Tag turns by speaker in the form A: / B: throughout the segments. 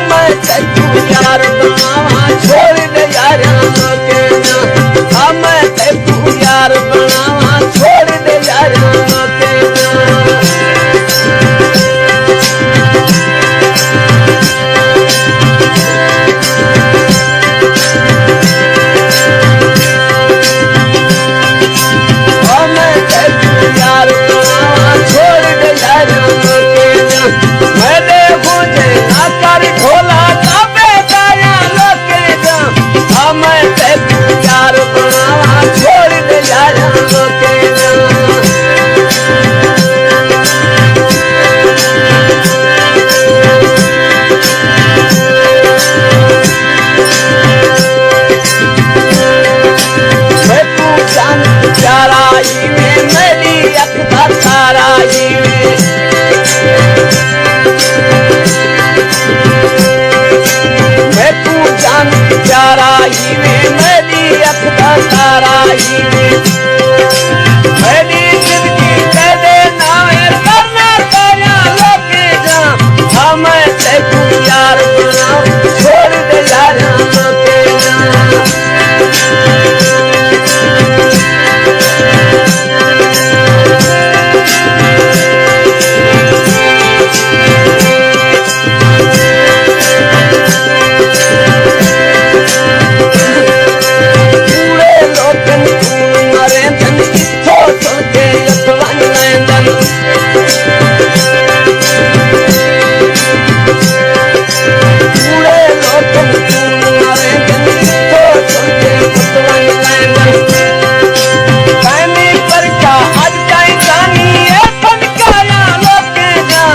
A: मैं तेकू यार बनावा छोड़ दे यारा के ना मैं तेकू यार बनावा छोड़ दे यारा के ना मैं तेकू यार बनावा छोड़ दे यारा के ना मैं देखूं जे ना कर ढोला काबे दाया लोके जा मैं तेकू यार बनावा छोड़ दे यारा के ना मैं तू जान प्यारा में मेरी अखदा तारा में मैं तू जान प्यारा में मेरी अखदा तारा में मेरी जिंदगी तेरे नामे करना तेरा लोके जा मैं तेकू यार बनावा छोड़ दे यारा के ना पूरे लोकन मरे धन इथो सोचे अथवन लैंदन पूरे लोकन मरे धन इथो सोचे अथवन लैंदन कानी पर का आज जाए जानी ए फनकाया लोके जा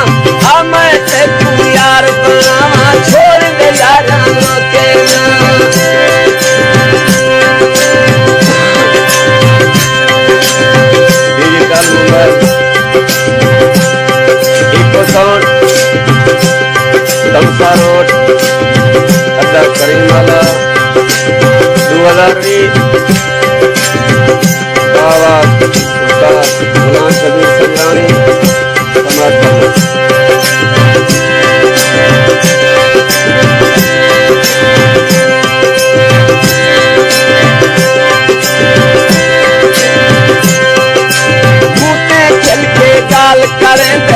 A: मैं तेकू यार बनावा छोड़ दे यारा के ना डिजिटल नंबर इको साउंड दमसा रोड अड्डा करीमवाला 2020 आवाज उस्ताद गुलाम कबीर संग्रानी समर्पण गाल करें